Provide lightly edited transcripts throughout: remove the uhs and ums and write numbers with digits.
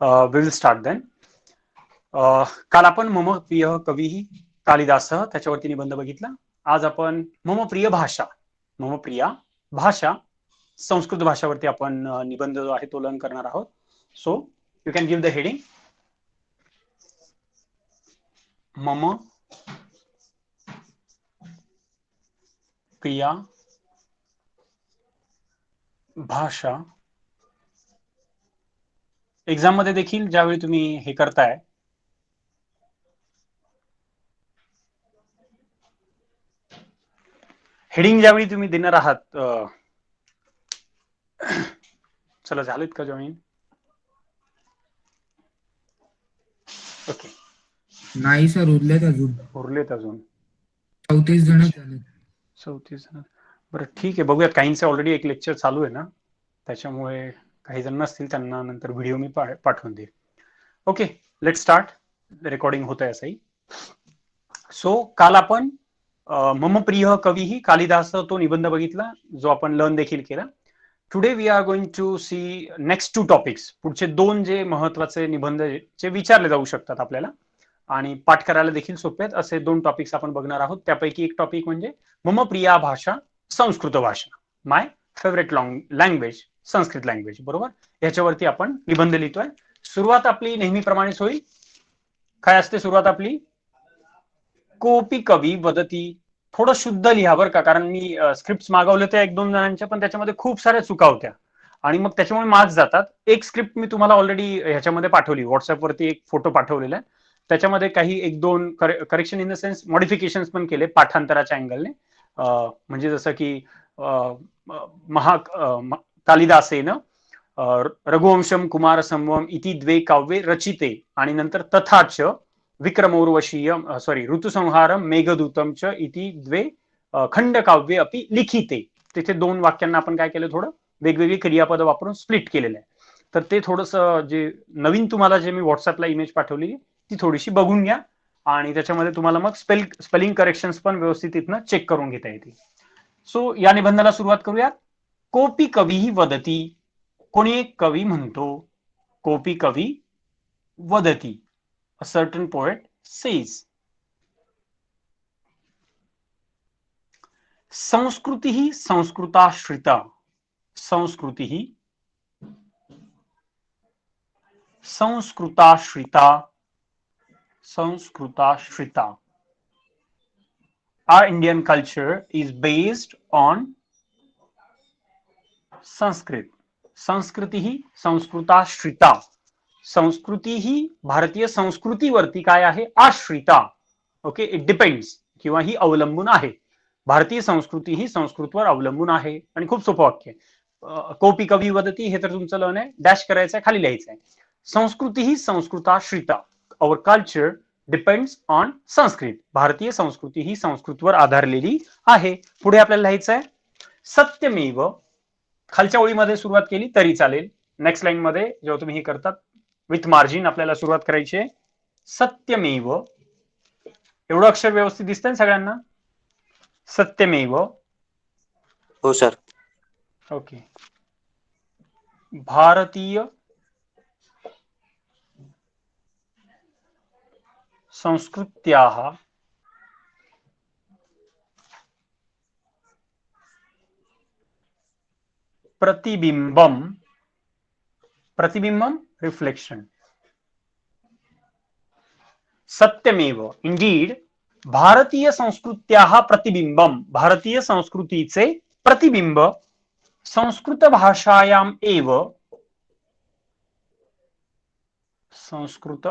We will start then. काल आपण मम प्रिय कवी कालिदास त्याच्यावरती निबंध बघितला. आज आपण मम प्रिय भाषा संस्कृत भाषावरती आपण निबंध जो आहे तो लर्न करणार आहोत. So you can give the heading. मम प्रिया भाषा. एक्झाम मध्ये देखील ज्यावेळी तुम्ही हे करताय हेडिंग ज्यावेळी तुम्ही देणार आहात, चला झालेत का जॉईन? ओके, नाही सर, उरलेत अजून 34 जण झालेत. 34 जण. बरं ठीक आहे, बघूयात. काहींचे ऑलरेडी एक लेक्चर चालू आहे ना, त्याच्यामुळे काही जण नसतील, त्यांना नंतर व्हिडिओ मी पाठवून देईल. Okay, let start. रेकॉर्डिंग होत आहे असंही. सो काल आपण मम प्रिय कवी ही कालिदास तो निबंध बघितला, जो आपण लर्न देखील केला. Today we are going to see next 2 topics. पुढचे 2 जे महत्वाचे निबंध जे विचारले जाऊ शकतात आपल्याला आणि पाठ करायला देखील सोपे आहेत, असे 2 टॉपिक्स आपण बघणार आहोत. त्यापैकी एक टॉपिक म्हणजे मम प्रिया भाषा संस्कृत भाषा, माय फेवरेट लँग्वेज संस्कृत लँग्वेज. बरोबर, याच्यावरती आपण निबंध लिहितोय. सुरुवात आपली नेहमीप्रमाणेच होईल. काय असते सुरुवात आपली? कोपी कवी वदती. थोडं शुद्ध लिहा बरं का, कारण मी स्क्रिप्ट मागवले होते 1-2 जणांच्या, पण त्याच्यामध्ये खूप साऱ्या चुका होत्या आणि मग त्याच्यामुळे मार्क्स जातात. एक स्क्रिप्ट मी तुम्हाला ऑलरेडी ह्याच्यामध्ये पाठवली, व्हॉट्सअपवरती एक फोटो पाठवलेला आहे. त्याच्यामध्ये काही 1-2 correction in the sense modification पण केले पाठांतराच्या अँगलने. म्हणजे जसं की कालिदासेन रघुवंशम कुमार संवम इति 2 काव्ये रचिते आणि नंतर तथाच विक्रमोर्वशीय ऋतुसंहारम मेघदूतम च इति 2 खंडकाव्ये अपि लिखिते. तिथे 2 वाक्यांना आपण काय केलं, थोडं वेगवेगळी क्रियापद वापरून स्प्लिट केलेलं आहे. तर ते थोडंसं जे नवीन तुम्हाला जे मी व्हॉट्सअपला इमेज पाठवली ती थोडीशी बघून घ्या आणि त्याच्यामध्ये तुम्हाला मग स्पेलिंग करेक्शन्स पण व्यवस्थित इथनं चेक करून घेता येतील. सो या निबंधाला सुरुवात करूया. कोपी कवी वदती. कोणी एक कवी म्हणतो. कोपी कवी वदती. A certain poet says. संस्कृतिः संस्कृताश्रिता. संस्कृतिः संस्कृताश्रिता. संस्कृताश्रिता. Our Indian culture is based on Sanskrit. संस्कृतिः संस्कृताश्रिता. संस्कृती ही भारतीय संस्कृतीवरती काय आहे? आश्रिता. ओके, इट डिपेंड्स किंवा ही अवलंबून आहे. भारतीय संस्कृती ही संस्कृतवर अवलंबून आहे. आणि खूप सोपं वाक्य आहे. कोपी कवी वदती हे तर तुमचं लर्न आहे, डॅश करायचं आहे, खाली लिहायचं आहे. संस्कृती ही संस्कृताश्रिता. Our culture depends on Sanskrit. भारतीय संस्कृती ही संस्कृतवर आधारलेली आहे. पुढे आपल्याला लिहायचं आहे सत्यमेव. खालच्या ओळीमध्ये सुरुवात केली तरी चालेल. नेक्स्ट लाईन मध्ये जेव्हा तुम्ही हे करतात विथ मार्जिन आपल्याला सुरुवात करायची आहे. सत्यमेव. एवढं अक्षर व्यवस्थित दिसतंय सगळ्यांना? सत्यमेव. हो सर. ओके. भारतीय संस्कृत्याः प्रतिबिंबम. प्रतिबिंबम रिफ्लेक्शन. सत्यमेव. इंडीड भारतीय संस्कृत्याः प्रतिबिंबम. भारतीय संस्कृतीचे प्रतिबिंब संस्कृत भाषायाम एव. संस्कृत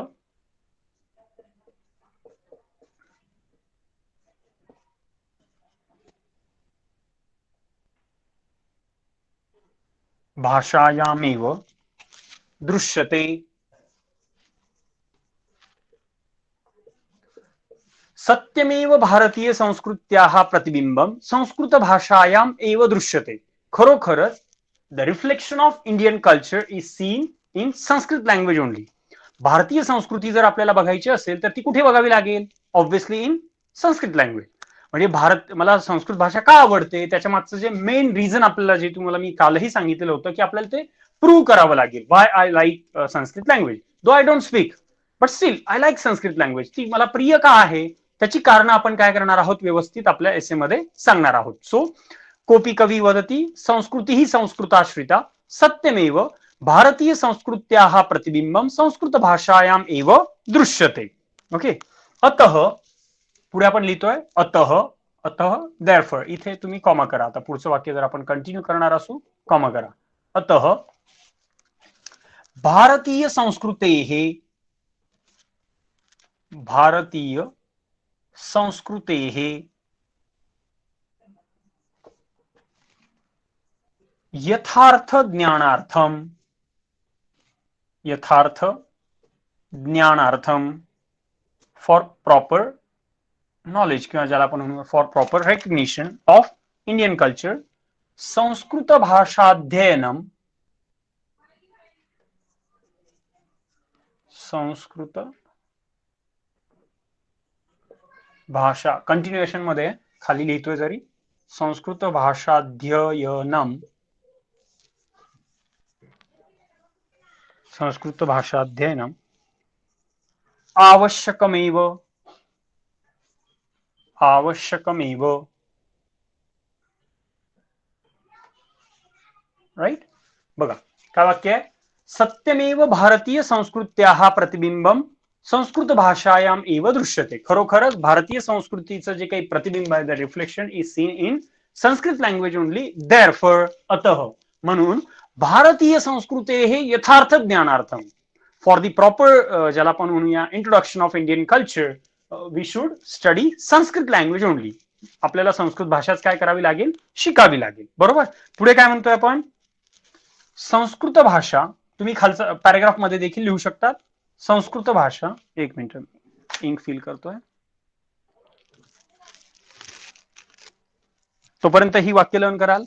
भाषायामेव दृश्यते. सत्यमेव भारतीय संस्कृत्याः प्रतिबिंबम संस्कृत भाषायाम एव दृश्यते. खरोखरच the reflection of Indian culture is seen in Sanskrit language only. भारतीय संस्कृती जर आपल्याला बघायची असेल तर ती कुठे बघावी लागेल? Obviously in Sanskrit language. म्हणजे मला संस्कृत भाषा का आवडते, त्याच्या मागचं जे मेन रिझन आपल्याला, जे तुम्हाला मी कालही सांगितलेलं होतं की आपल्याला ते प्रूव्ह करावं लागेल. Why I like Sanskrit language. Though I don't speak but still I like Sanskrit language. ती मला प्रिय का आहे त्याची कारण आपण काय करणार आहोत व्यवस्थित आपल्या एसे मध्ये सांगणार आहोत. सो कोपी कवी वदती संस्कृती ही संस्कृताश्रिता सत्यमेव भारतीय संस्कृत्याः प्रतिबिंबम संस्कृत भाषायाम एव दृश्यते. ओके. अतः पुढे आपण लिहितोय अतः देअरफॉर. इथे तुम्ही कॉमा करा. आता पुढचं वाक्य जर आपण कंटिन्यू करणार असू कॉमा करा. अतः भारतीय संस्कृतेः यथार्थ ज्ञानार्थम फॉर प्रॉपर नॉलेज किंवा ज्याला आपण म्हणू for proper recognition of Indian culture Sanskrit भाषाध्ययनम संस्कृत भाषा कंटिन्युएशन मध्ये खाली लिहितोय जरी संस्कृत भाषाध्ययनम आवश्यकमेव राईट. बघा काय वाक्य आहे. सत्यमेव भारतीय संस्कृत्याः प्रतिबिंबम संस्कृत भाषायाम एव दृश्यते. खरोखरच भारतीय संस्कृतीचं जे काही प्रतिबिंब आहे the reflection is seen in Sanskrit language only. Therefore अतः म्हणून भारतीय संस्कृतेः यथार्थ ज्ञानार्थम फॉर द प्रॉपर ज्याला आपण म्हणूया introduction of Indian culture we should study Sanskrit language only. आपल्याला संस्कृत भाषाच काय करावी लागेल शिकावी लागेल. बरोबर. पुढे काय म्हणतोय आपण संस्कृत भाषा तुम्ही खालचा पॅराग्राफ मध्ये देखील लिहू शकतात. संस्कृत भाषा एक मिनिट इंक फिल करतोय तोपर्यंत ही वाक्य लर्न कराल.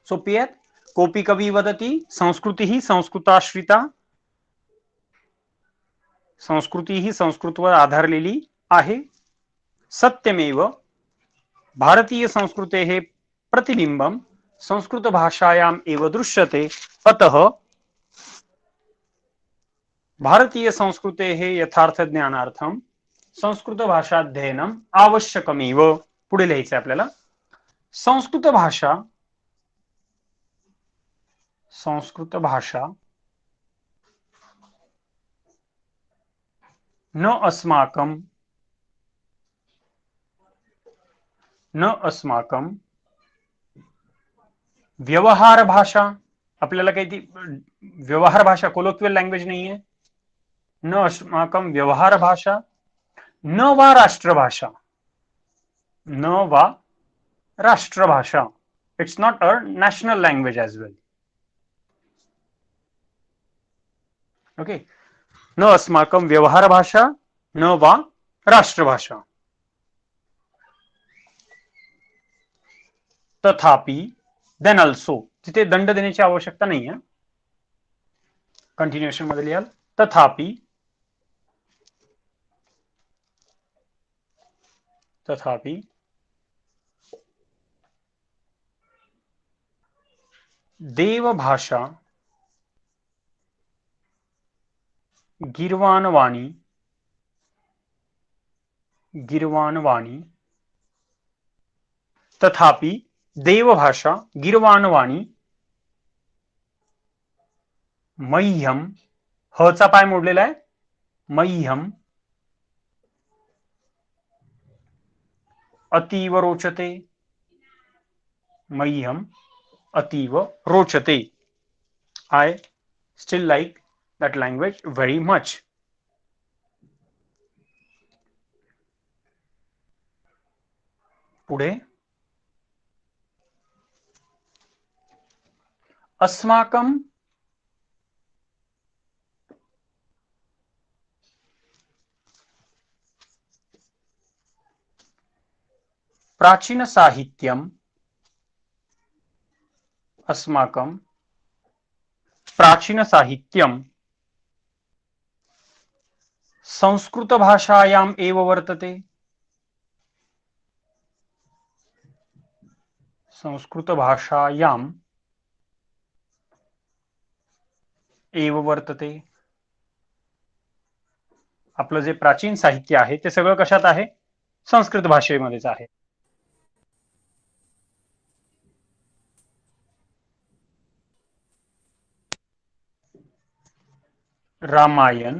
सोपी आहेत. कोपी कवी वदती संस्कृती ही संस्कृताश्रिता संस्कृती ही संस्कृतवर आधारलेली आहे. सत्यमेव भारतीय संस्कृतेः प्रतिबिंबम संस्कृत भाषायाम एव दृश्यते. अतः भारतीय संस्कृतेः यथार्थ ज्ञानार्थम संस्कृत भाषाध्ययनम आवश्यकमेव. पुढे लिहायचंय आपल्याला संस्कृत भाषा न अस्माकं व्यवहार भाषा. आपल्याला काही ती व्यवहार भाषा कोलोक्वियल लँग्वेज नाहीये. न अस्माकं व्यवहार भाषा न वा राष्ट्रभाषा. It's not a national language as well. Okay. न अस्माकं व्यवहार भाषा न वा राष्ट्रभाषा. तथापि देन ऑल्सो तिथे दंड देण्याची आवश्यकता नाही आहे. कंटिन्युएशन मध्ये लिहाल तथापि देवभाषा गिर्वाणवाणी तथापि देवभाषा गिर्वाणवाणी मह्यम ह चा पाय मोडलेला आहे. मह्यम अतीव रोचते. I still like that language very much. पुढे अस्माकं प्राचीन साहित्यम संस्कृत भाषायाम एव वर्तते. संस्कृत भाषायाम एव वर्तते. आपलं जे प्राचीन साहित्य आहे ते सगळं कशात आहे? संस्कृत भाषेमध्येच आहे. रामायण,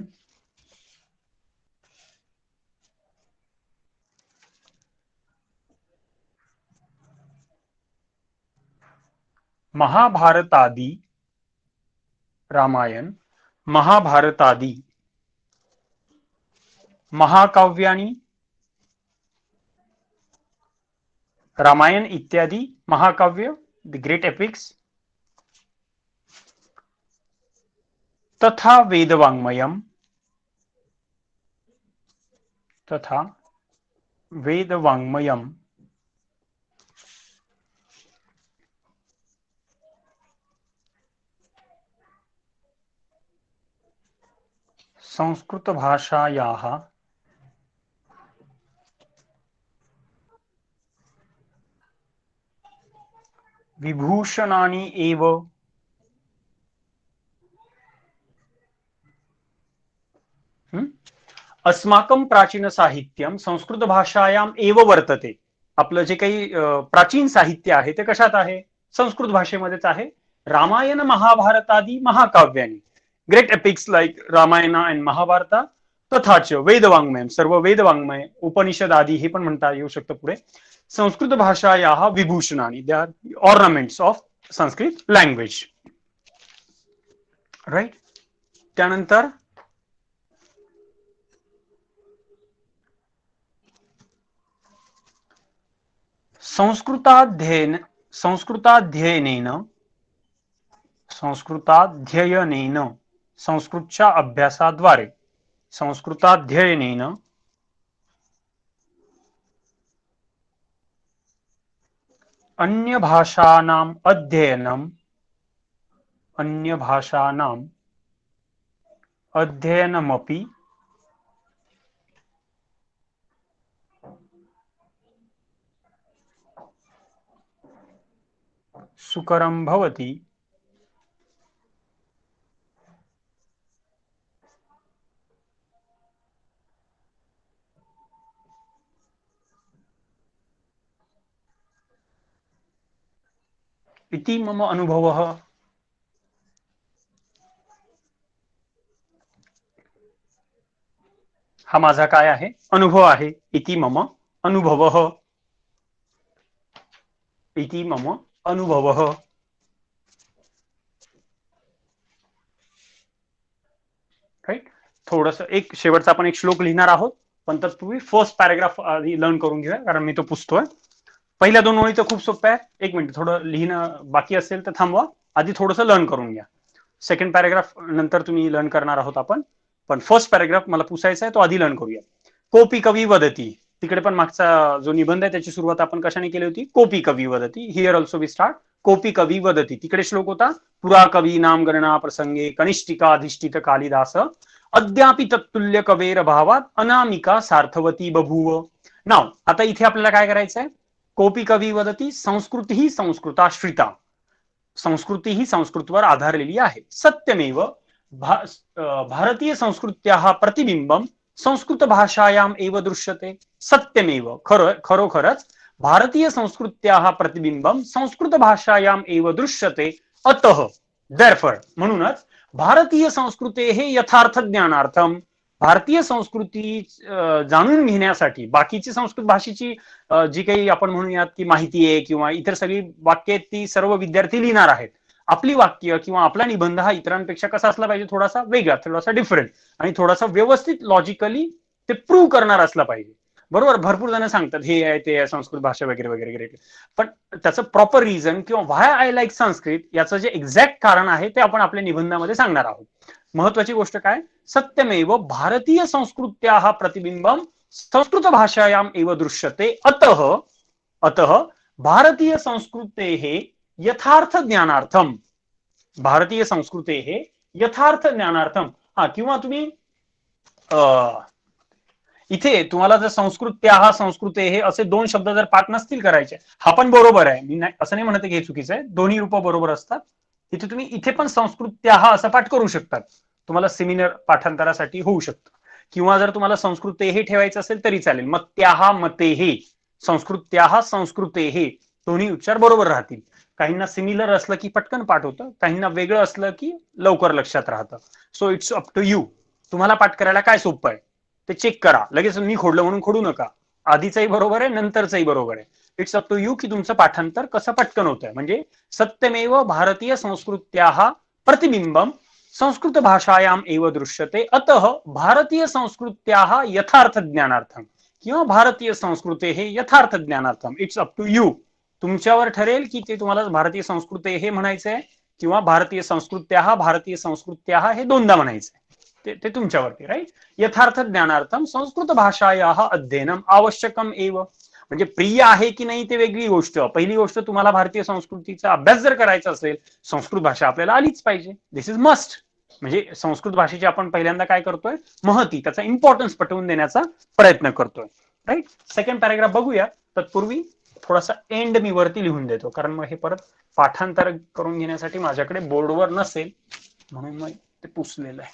महाभारतादि, रामायण महाभारतादि महाकाव्यानि, रामायण इत्यादि महाकाव्य, द ग्रेट एपिक्स, तथा वेदवाङ्मयम्, तथा वेदवाङ्मयम्, संस्कृतभाषायाः विभूषणानि एव अस्माकं प्राचीन साहित्यम संस्कृत भाषायाम एव वर्तते. आपलं जे काही प्राचीन साहित्य आहे ते कशात आहे? संस्कृत भाषेमध्येच आहे. रामायण महाभारतादि महाकाव्यानि, great epics like Ramayana and Mahabharata, तथाच वेदवाङ्मयम, सर्व वेदवाङ्मय, उपनिषद आदी हे पण म्हणता येऊ शकतं पुढे. संस्कृत भाषायाः विभूषणानि, they are ornaments of Sanskrit language. Right. त्यानंतर संस्कृताध्ययनेन संस्कृतच्या अभ्यासाद्वारे, संस्कृताध्ययनेन अन्य भाषाणाम अध्ययनमपि सुकरं भवति. इति मम अनुभवः. हा माझा काय आहे? अनुभव आहे. इति मम अनुभवः, इति मम अनुभवः. राईट. थोडस एक शेवटचा आपण एक श्लोक लिहिणार आहोत, पण तत्पूर्वी फर्स्ट पॅराग्राफ आधी लर्न करून घेऊया, कारण मी तो पुसतोय. पहिल्या 2 ओळी तर खूप सोप्या आहे. एक मिनिट, थोडं लिहिणं बाकी असेल तर थांबवा, आधी थोडंसं लर्न करून घ्या. सेकंड पॅराग्राफ नंतर तुम्ही लर्न करणार आहोत आपण, पण फर्स्ट पॅराग्राफ मला पुसायचा आहे, तो आधी लर्न करूया. कोपी कवी वदती, तिकडे पण मागचा जो निबंध आहे त्याची सुरुवात आपण कशाने केली होती? कोपी कवी वदती. हिअर ऑल्सो वी स्टार्ट कोपी कवी वदती. तिकडे श्लोक होता पुरा कवी नाम गणना प्रसंगे कनिष्ठिका अधिष्ठित कालिदास अद्यापि तत्तुल्य कवेर भावात अनामिका सार्थवती बभूव. नाव आता इथे आपल्याला काय करायचं आहे? कोपी कवी वदती, संस्कृती ही संस्कृताश्रिता, संस्कृती ही संस्कृतवर आधारलेली आहे. सत्यमेव भारतीय संस्कृत्याः प्रतिबिंबम संस्कृत भाषायाम एव दृश्यते. सत्यमेव, खरोखरच भारतीय संस्कृत्याः प्रतिबिंबम संस्कृत भाषायाम एव दृश्यते. अतः, देअरफॉर, म्हणूनच भारतीय संस्कृतेः यथार्थ ज्ञानार्थम, भारतीय संस्कृती जाणून घेण्यासाठी बाकीची संस्कृत भाषेची जी काही आपण म्हणूयात की माहिती आहे किंवा इतर सगळी वाक्य ती सर्व विद्यार्थी लिहिणार आहेत. आपली वाक्य किंवा आपला निबंध हा इतरांपेक्षा कसा असला पाहिजे? थोडासा वेगळा, थोडासा डिफरंट आणि थोडासा व्यवस्थित लॉजिकली ते प्रूव्ह करणार असला पाहिजे. बरोबर. भरपूर जण सांगतात हे आहे ते आहे संस्कृत भाषा वगैरे वगैरे वगैरे, पण त्याचं प्रॉपर रिझन किंवा व्हाय आय लाईक संस्कृत याचं जे एक्झॅक्ट कारण आहे ते आपण आपल्या निबंधामध्ये सांगणार आहोत. महत्वाची गोष्ट काय? सत्यमेव भारतीय संस्कृत्याः प्रतिबिंबम संस्कृत भाषायाम एव दृश्यते. अतः भारतीय संस्कृतेः यथार्थ ज्ञानार्थम, भारतीय संस्कृतेः यथार्थ ज्ञानार्थम. हा, किंवा तुम्ही इथे तुम्हाला जर संस्कृत्याः संस्कृतेः असे 2 शब्द जर पाठ नसतील करायचे, हा पण बरोबर आहे, मी असं नाही म्हणत की हे चुकीचं आहे, दोन्ही रूप बरोबर असतात. इथे तुम्ही इथे पण संस्कृत्याः असं पाठ करू शकतात. तुम्हाला सेमिनर पाठांतरासाठी होऊ शकतं. किंवा जर तुम्हाला संस्कृतेः ठेवायचं असेल तरी चालेल. मग त्याः मतेः, संस्कृत्याः संस्कृतेः दोन्ही उच्चार बरोबर राहतील. काहींना सिमिलर असलं की पटकन पाठ होतं, काहींना वेगळं असलं की लवकर लक्षात राहतं. So it's up to you. तुम्हाला पाठ करायला काय सोपं आहे ते चेक करा. लगेच मी खोडलं म्हणून खोडू नका. आधीचंही बरोबर आहे, नंतरचंही बरोबर आहे. इट्स अप टू यू की तुमचं पाठांतर कसं पटकन होत आहे. म्हणजे सत्यमेव भारतीय संस्कृत्याः प्रतिबिंबम संस्कृत भाषायाम एव दृश्यते, अतः भारतीय संस्कृत्याः यथार्थ ज्ञानार्थम किंवा भारतीय संस्कृतेः यथार्थ ज्ञानार्थम. It's up to you. तुमच्यावर ठरेल की ते तुम्हाला भारतीय संस्कृती हे म्हणायचंय किंवा भारतीय संस्कृत्याः हे दोनदा म्हणायचंय. ते तुमच्यावरती, राईट. यथार्थ ज्ञानार्थम संस्कृत भाषायाः अध्ययनम आवश्यकम एव. म्हणजे प्रिय आहे की नाही ते वेगळी गोष्ट. पहिली गोष्ट, तुम्हाला भारतीय संस्कृतीचा अभ्यास जर करायचा असेल, संस्कृत भाषा आपल्याला आलीच पाहिजे. दिस इज मस्ट. म्हणजे संस्कृत भाषेची आपण पहिल्यांदा काय करतोय, महती, त्याचा इम्पॉर्टन्स पटवून देण्याचा प्रयत्न करतोय, राईट. सेकंड पॅराग्राफ बघूया. तत्पूर्वी थोडासा एंड मी वरती लिहून देतो, कारण मग हे परत पाठांतर करून घेण्यासाठी माझ्याकडे बोर्डवर नसेल, म्हणून मग ते पुसलेलं आहे.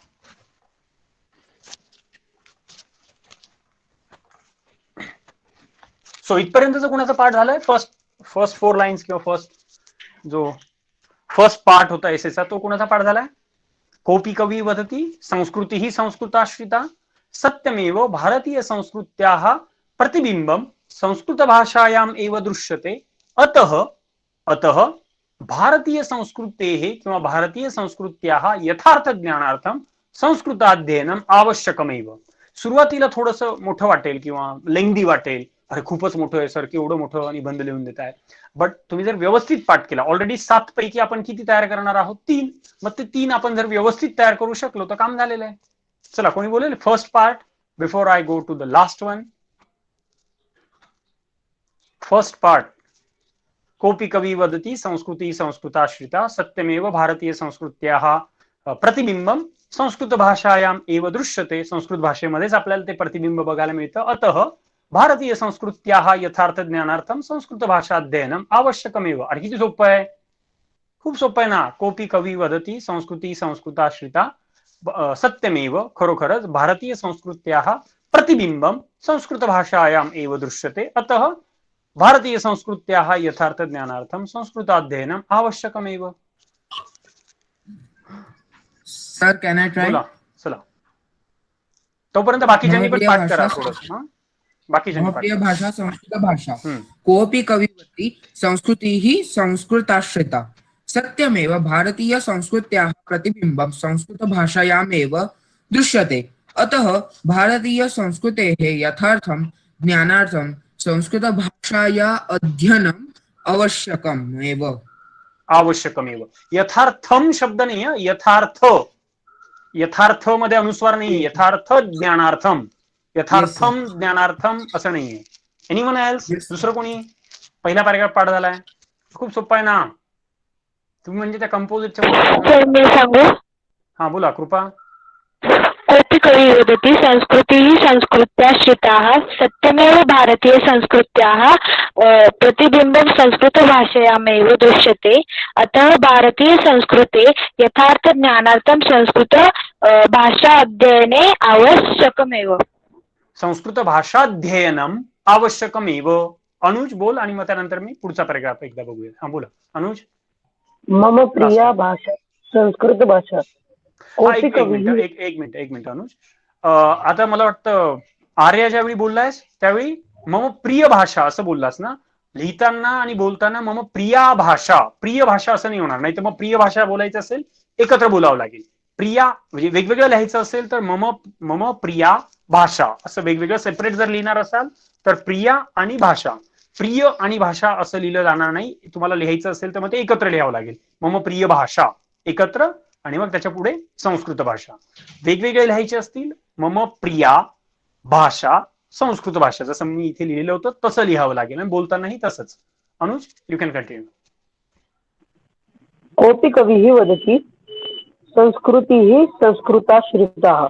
सो इथपर्यंतचा कुणाचा पाठ झालाय? फर्स्ट 4 लाईन्स किंवा फर्स्ट पार्ट होता एसेचा, तो कुणाचा पाठ झालाय? कोपी कवी वदती संस्कृती ही संस्कृताश्रिता सत्यमेव भारतीय संस्कृत्याः प्रतिबिंबम संस्कृत भाषायाम एव दृश्यते, अतः भारतीय संस्कृतेः किंवा भारतीय संस्कृत्याः यथार्थ ज्ञानार्थम संस्कृताध्ययनम आवश्यकमेव. सुरुवातीला थोडंसं मोठं वाटेल किंवा लेंदी वाटेल, अरे खूपच मोठं आहे सर, केवढं मोठं निबंध लिहून देत आहे. बट तुम्ही जर व्यवस्थित पाठ केला, ऑलरेडी 7 पैकी आपण किती तयार करणार आहोत? 3. मग ते 3 आपण जर व्यवस्थित तयार करू शकलो तर काम झालेलं आहे. चला, कोणी बोलेल first part before I go to the last one? First part. कोपी कवी वदती संस्कृती संस्कृताश्रिता सत्यमेव भारतीय संस्कृत्याः प्रतिबिंबम संस्कृत भाषायाम एव दृश्यते. संस्कृत भाषेमध्येच आपल्याला ते प्रतिबिंब बघायला मिळतं. अतः भारतीय संस्कृत्याः यथार्थ ज्ञानार्थम संस्कृत भाषा अध्ययनम आवश्यकमेव. अरे किती सोपं आहे, खूप सोपं आहे ना. कोपी कवी वदती संस्कृती संस्कृताश्रिता सत्यमेव, खरोखरच भारतीय संस्कृत्याः प्रतिबिंबम संस्कृत भाषायाम एव दृश्यते, अतः भारतीय संस्कृत्याः यथार्थ ज्ञानार्थम संस्कृताध्ययनम आवश्यकमेव. Sir can I try? बोला. चला, तोपर्यंत बाकीच्यांनी पण पाठ करा थोडं. प्रिय भाषा संस्कृत भाषा. कोऽपि कविवती संस्कृतिः संस्कृताश्रिता सत्यमेव भारतीय संस्कृत्याः प्रतिबिंबं संस्कृत भाषायामेव दृश्यते, अतः भारतीय संस्कृतेः यथार्थं ज्ञानार्थं संस्कृत भाषाया अध्ययनम आवश्यकमेव. आवश्यकमेव. यथार्थम शब्द नाही आहे, यथार्थ. यथार्थ मध्ये अनुस्वार नाही. यथार्थ ज्ञानार्थम, यथार्थम ज्ञानार्थम असं नाहीये. Anyone else? दुसरं कोणी? पहिला पॅराग्राफ पाठ झालाय, खूप सोपा आहे ना. तुम्ही म्हणजे त्या कंपोजिटच्या. मी सांगू? हा बोला कृपा. कोऽपि कवी वदति संस्कृतिः संस्कृत्याश्रिताः सत्यमेव भारतीय संस्कृत्याः प्रतिबिंबं संस्कृत भाषायामेव दृश्यते, अतः भारतीय संस्कृते यथार्थ ज्ञानार्थं संस्कृत भाषा अध्ययने आवश्यकमेव. संस्कृत भाषाध्ययनम आवश्यकमेव. अनुज बोल, आणि मग त्यानंतर मी पुढचा पॅराग्राफ एकदा बघूया. हा बोला अनुज. मम प्रिया भाषा संस्कृत भाषा. एक मिनिट अनुज. आता मला वाटतं आर्या ज्यावेळी बोललायस त्यावेळी मम प्रिय भाषा असं बोललास ना. लिहिताना आणि बोलताना मम प्रिया भाषा, प्रिय भाषा असं नाही होणार. नाही तर मग प्रिय भाषा बोलायचं असेल एकत्र बोलावं लागेल. प्रिया म्हणजे वेगवेगळं लिहायचं असेल तर मम प्रिया भाषा असं वेगवेगळं सेपरेट जर लिहिणार असाल तर प्रिया आणि भाषा, प्रिय आणि भाषा असं लिहिलं जाणार नाही. तुम्हाला लिहायचं असेल तर मग ते एकत्र लिहावं लागेल. मम प्रिय भाषा एकत्र, आणि मग त्याच्या पुढे संस्कृत भाषा. वेगवेगळे लिहायचे असतील मम प्रिया भाषा संस्कृत भाषा, जसं मी इथे लिहिलं होतं तसं लिहावं लागेल. बोलतानाही तसंच. Anuj you can continue. कोऽपि कविः वदति संस्कृतिः संस्कृताश्रिताः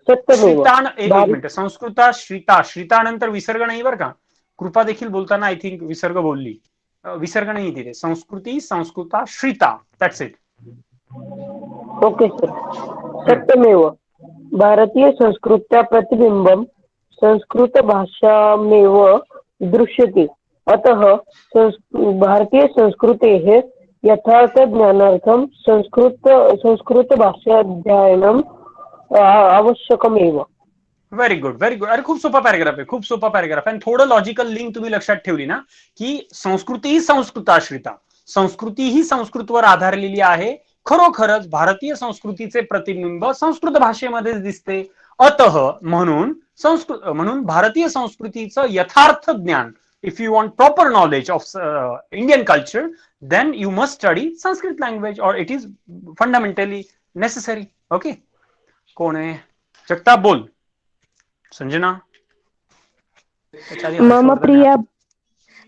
सत्यमेव. एक मिनिट. संस्कृताश्रिता, श्रितानंतर विसर्ग नाही बरं का. कृपा देखील बोलताना आय थिंक विसर्ग बोलली. विसर्ग नाही तिथे. संस्कृती संस्कृताश्रिता, दॅट्स इट. Okay sir. सत्यमेव भारतीय संस्कृत्या प्रतिबिंबम संस्कृत भाषामेव दृश्यते. अतः भारतीय संस्कृतेः यथार्थ ज्ञानार्थम संस्कृत भाषाध्ययनम आवश्यकमेव. Very good, very good. अरे खूप सोपा पॅराग्राफ आहे, खूप सोपा पॅराग्राफ आहे. आणि थोडं लॉजिकल लिंक तुम्ही लक्षात ठेवली ना, की संस्कृती ही संस्कृताश्रिता, संस्कृती ही संस्कृतवर आधारलेली आहे. खरोखरच भारतीय संस्कृतीचे प्रतिबिंब संस्कृत भाषेमध्येच दिसते. अतः म्हणून भारतीय संस्कृतीचं यथार्थ ज्ञान, if you want proper knowledge of Indian culture, then you must study Sanskrit language or it is fundamentally necessary. Okay. कोण आहे? जगताप बोल. संजना.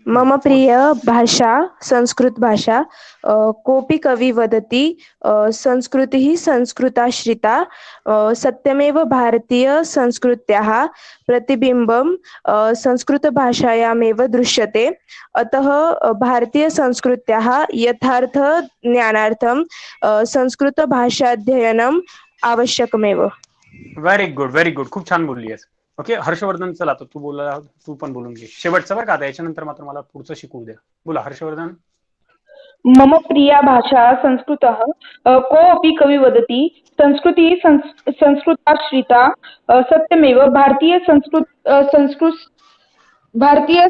मम प्रिय भाषा संस्कृत भाषा. कोऽपि कवि वदति संस्कृतिः संस्कृताश्रिता. सत्यमेव भारतीय संस्कृत्याः प्रतिबिंबं संस्कृत भाषायामेव दृश्यते. अतः भारतीय संस्कृत्याः यथार्थ ज्ञानार्थं संस्कृत भाषाध्ययनम आवश्यकमेव. Very good, very good. खूप छान बोलली आहेस. ओके. हर्षवर्धन, चला आता तू पण बोलून घे. शेवटचं बरं का, याच्यानंतर मात्र मला पुढचं शिकवू द्या. बोला हर्षवर्धन. मम प्रिया भाषा संस्कृतः. कोऽपि कवि वदति संस्कृतिः संस्कृताश्रिता. सत्यमेव भारतीय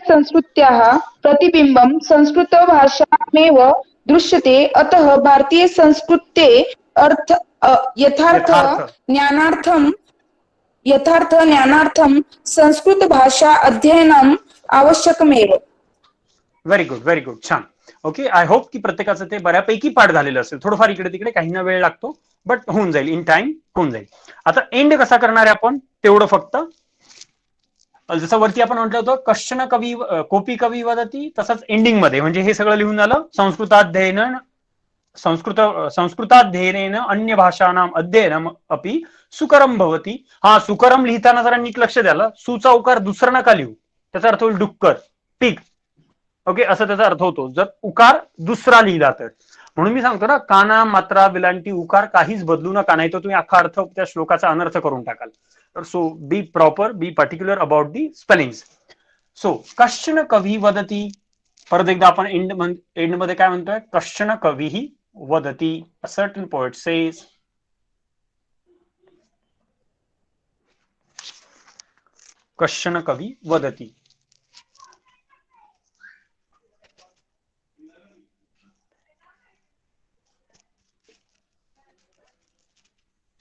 संस्कृत्याः प्रतिबिंबं संस्कृत भाषामेव दृश्यते. अतः भारतीय संस्कृते यथार्थ ज्ञानार्थम संस्कृत भाषा अध्ययनम आवश्यकमेव. Very good, very good. छान. ओके. आय होप की प्रत्येकाचं ते बऱ्यापैकी पाठ झालेलं असेल. थोडंफार इकडे तिकडे काहींना वेळ लागतो, बट होऊन जाईल, इन टाइम होऊन जाईल. आता एंड कसा करणार आहे आपण, तेवढं फक्त जसं वरती आपण म्हटलं होतं कश्चन कवी कोपी कवी वदती, तसंच एंडिंग मध्ये म्हणजे हे सगळं लिहून झालं. संस्कृताध्ययनेन अन्य भाषाणाम अध्ययनम अपि सुकरम भवती. हा, सुकरम लिहिताना जरा नीट लक्ष द्यायला, सुचा उकार दुसरा नका लिहू, त्याचा अर्थ होईल डुक्कर, पिग. ओके, असं त्याचा अर्थ होतो जर उकार दुसरा लिहिला तर. म्हणून मी सांगतो ना, काना मात्रा विलांटी उकार काहीच बदलू नका, नाही तर तुम्ही अख्खा अर्थ त्या श्लोकाचा अनर्थ करून टाकाल. So be proper, be particular about the spellings. So कश्चन कवी वदती, परत एकदा आपण एंड मध्ये काय म्हणतोय, कश्चन कवी ही वदती, अ सर्टन पोएट सेज. कश्चन कवी वदती.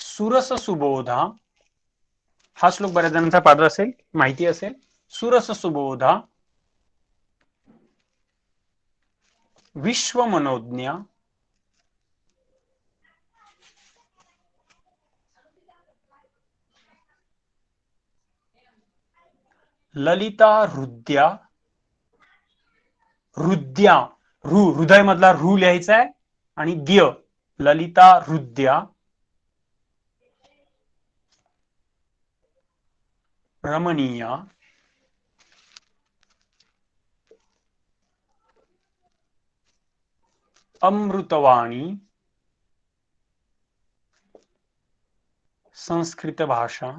सुरस सुबोधा, हा श्लोक बऱ्याच जणांचा पाठ असेल, माहिती असेल. सुरस सुबोधा विश्व मनोज्ञा ललिता हृद्या, हृदय मधला रू लिहायचा आहे आणि ग्य, ललिता हृद्या रमणीया अमृतवाणी संस्कृत भाषा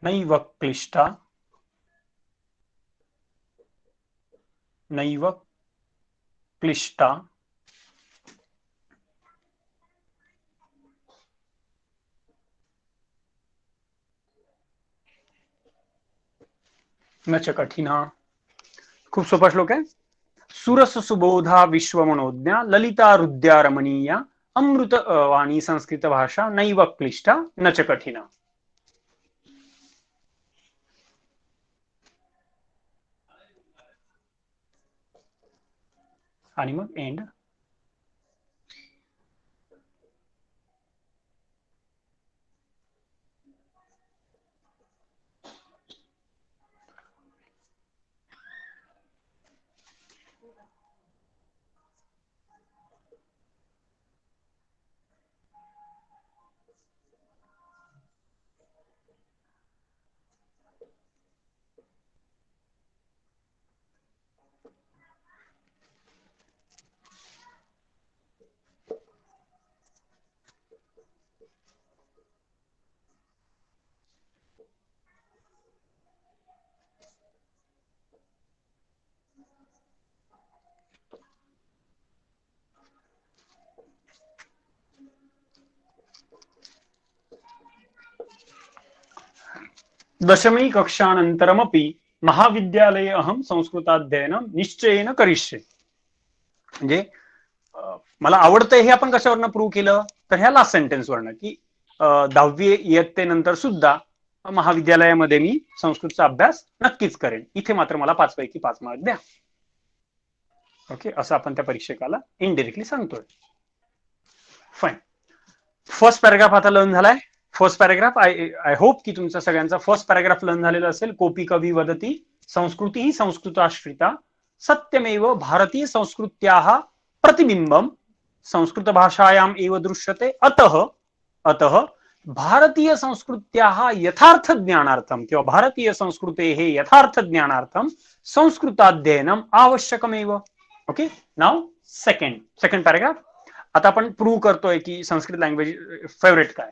नैव क्लिष्टा न च कठिना. खूप सोपा श्लोक आहे. सुरस सुबोधा विश्व मनोज्ञा ललिता हृद्या रमणीया अमृत वाणी संस्कृत भाषा नैव क्लिष्टा न च कठिना. आणि मग एंड. दशमी कक्षानंतरमपि महाविद्यालये अहम संस्कृताध्ययनं निश्चयेन करिष्ये. म्हणजे मला आवडतंय हे आपण कशावरनं प्रूव्ह केलं तर ह्या लास्ट सेंटेन्स वरनं की 10वी इयत्तेनंतर सुद्धा महाविद्यालयामध्ये मी संस्कृतचा अभ्यास नक्कीच करेन. इथे मात्र मला 5 पैकी 5 मार्क द्या. ओके, असं आपण त्या परीक्षकाला इनडायरेक्टली सांगतोय. फाईन. फर्स्ट पॅराग्राफ आता लर्न झालाय. फर्स्ट पॅराग्राफ आय होप की तुमचा सगळ्यांचा फर्स्ट पॅराग्राफ लर्न झालेला असेल. कोपी कवी वदती संस्कृती ही संस्कृताश्रिता सत्यमेव भारतीय संस्कृत्याः प्रतिबिंबम संस्कृत भाषायाम एव दृश्यते. अतः भारतीय संस्कृत्याः यथार्थ ज्ञानार्थम किंवा भारतीय संस्कृतेः यथार्थ ज्ञानार्थम संस्कृताध्ययनम आवश्यकमेव. Okay, now second paragraph. आता आपण प्रूव्ह करतोय की संस्कृत लँग्वेज फेवरेट काय.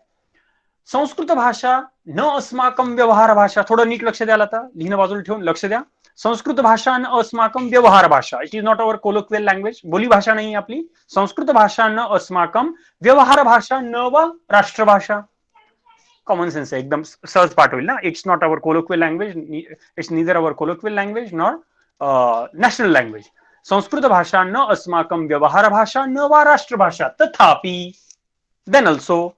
संस्कृत भाषा न अस्माकं व्यवहार भाषा. थोडं नीट लक्ष द्याल. आता लिहिणं बाजूला ठेवून लक्ष द्या. संस्कृत भाषा न अस्माकं व्यवहार भाषा. It is not our colloquial language. बोली भाषा नाही आपली. संस्कृत भाषा न अस्माकं व्यवहार भाषा न व राष्ट्रभाषा. कॉमन सेन्स आहे, एकदम सहज पाठ होईल ना. It's not our colloquial language. It's neither our colloquial language nor national language. Sanskrit भाषा न अस्माकं व्यवहार भाषा न वा राष्ट्रभाषा. तथापि देन ऑल्सो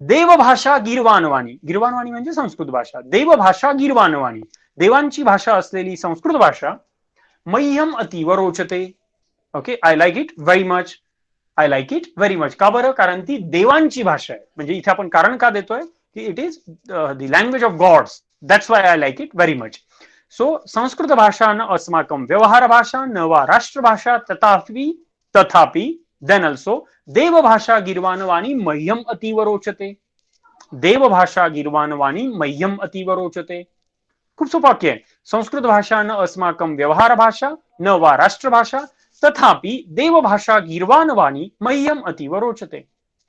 देवभाषा गीर्वाणवाणी. गीर्वाणवाणी म्हणजे संस्कृत भाषा. देवभाषा गीर्वाणवाणी. देवांची भाषा असलेली संस्कृत भाषा मह्यम अतीव रोचते. Okay, I like it very much. I like it very much. का बरं? कारण ती देवांची भाषा आहे. म्हणजे इथे आपण कारण का देतोय की it is the language of gods. That's why I like it very much. So Sanskrit भाषा न अस्माकं व्यवहार भाषा न वा राष्ट्रभाषा. तथापि देन ऑल्सो देवभाषा गीर्वाणवाणी मह्यम अतीव रोचते. देवभाषा गीर्वाणवाणी मह्यम अतीव रोचते. खूप सोपं वाक्य आहे. संस्कृत भाषा न अस्माकं व्यवहार भाषा न वा राष्ट्रभाषा तथापि देवभाषा गीर्वाणवाणी मह्यम अतीव रोचते.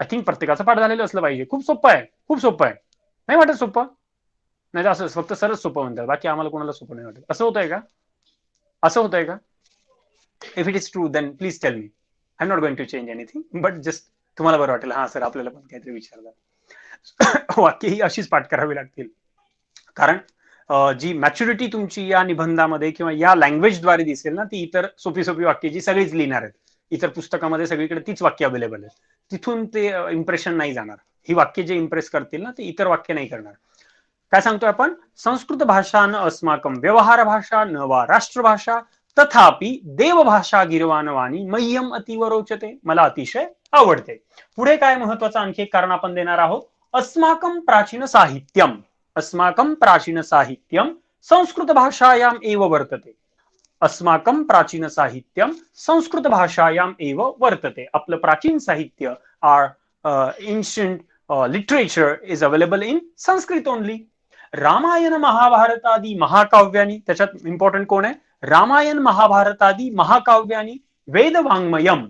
आय थिंक प्रत्येकाचं पाठ झालेलं असलं पाहिजे. खूप सोपं आहे. खूप सोपं आहे. नाही वाटत सोपं? नाही असं फक्त सरच सोपं म्हणतात. बाकी आम्हाला कोणाला सोपं नाही वाटत. असं होतंय का? असं होतंय का? If it is true then please tell me. I am not going to change anything but just तुम्हाला बरं वाटेल. हा सर आपल्याला पण काहीतरी विचारलं. वाक्य ही अशीच पाठ करावी लागतील. कारण जी मॅच्युरिटी तुमची या निबंधामध्ये किंवा या लँग्वेजद्वारे दिसेल ना ती इतर सोपी वाक्याची सगळीच लिहिणार आहेत. इतर पुस्तकामध्ये सगळीकडे तीच वाक्य अवेलेबल आहे. तिथून ते इम्प्रेशन नाही जाणार. ही वाक्य जे इम्प्रेस करतील ना ते इतर वाक्य नाही करणार. काय सांगतोय आपण? संस्कृत भाषा न अस्माकं व्यवहार भाषा न वा राष्ट्रभाषा तथापि देवभाषा गीर्वाणवाणी मह्यम अतीव रोचते. मला अतिशय आवडते. पुढे काय महत्वाचं आणखी एक कारण आपण देणार आहोत. अस्माकं प्राचीन साहित्यम. अस्माकं प्राचीन साहित्यम संस्कृत भाषायाम एव वर्तते. अस्माकं प्राचीन साहित्यम संस्कृत भाषायाम एव वर्तते. आपलं प्राचीन साहित्य our ancient literature is available in Sanskrit only. Ramayana महाभारतादी महाकाव्यानी. त्याच्यात इम्पॉर्टंट कोण आहे? रामायण महाभारतादी महाकाव्यानी वेदवाङ्मयम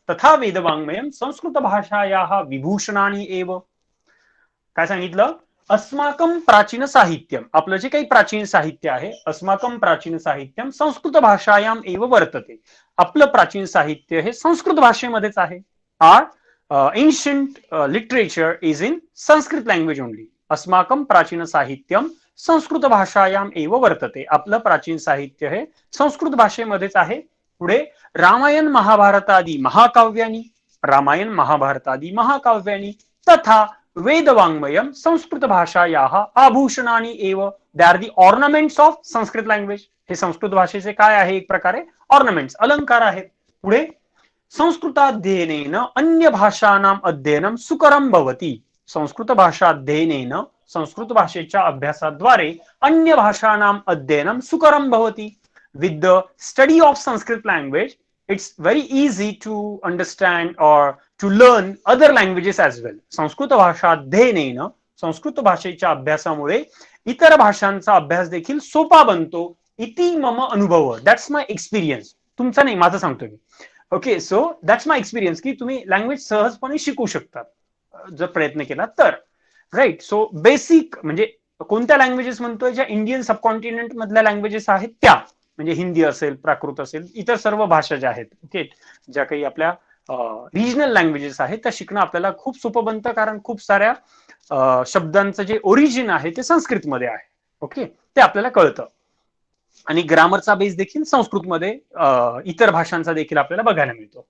तथा वेदवाङ्मयम संस्कृत भाषायाः विभूषणानि एव. काय सांगितलं? अस्माकं प्राचीन साहित्यम. आपलं जे काही प्राचीन साहित्य आहे अस्माकं प्राचीन साहित्यम संस्कृत भाषायाम एव वर्तते. आपलं प्राचीन साहित्य हे संस्कृत भाषेमध्येच आहे. Our ancient literature is in Sanskrit language only. अस्माकं प्राचीन साहित्यम संस्कृत भाषायाम एव वर्तते. आपलं प्राचीन साहित्य हे संस्कृत भाषेमध्येच आहे. पुढे रामायण महाभारतादी महाकाव्यानी. रामायण महाभारतादी महाकाव्यानी तथा वेदवाङ्मयम संस्कृत भाषायाः आभूषणानि एव. They are the ornaments of Sanskrit language. हे संस्कृत भाषेचे काय आहे? एक प्रकारे ऑर्नामेंट्स, अलंकार आहेत. पुढे संस्कृताध्ययनेन अन्य भाषाणाम अध्ययनम सुकरम भवति. संस्कृत भाषा अध्ययनेन संस्कृत भाषेच्या अभ्यासाद्वारे अन्य भाषाणाम अध्ययनम सुकरम भवति. With the study of Sanskrit language it's very easy to understand or to learn other languages as well. Sanskrit भाषा अध्ययनेन संस्कृत भाषेच्या अभ्यासामुळे इतर भाषांचा अभ्यास देखील सोपा बनतो. इति मम अनुभव. That's my experience. तुमचा नाही, माझं सांगतो मी. Okay, so that's my experience की तुम्ही लँग्वेज सहजपणे शिकू शकता जर प्रयत्न केला तर. राईट. सो बेसिक म्हणजे कोणत्या लँग्वेजेस म्हणतोय? ज्या इंडियन सबकॉन्टिनेंट मधल्या लँग्वेजेस आहेत त्या. म्हणजे हिंदी असेल, प्राकृत असेल, इतर सर्व भाषा ज्या आहेत, ओके, ज्या काही आपल्या रिजनल लँग्वेजेस आहेत त्या शिकणं आपल्याला खूप सोपं बनतं. कारण खूप साऱ्या शब्दांचं जे ओरिजिन आहे ते संस्कृतमध्ये आहे. ओके, ते आपल्याला कळतं. आणि ग्रामरचा बेस देखील संस्कृतमध्ये इतर भाषांचा देखील आपल्याला बघायला मिळतो.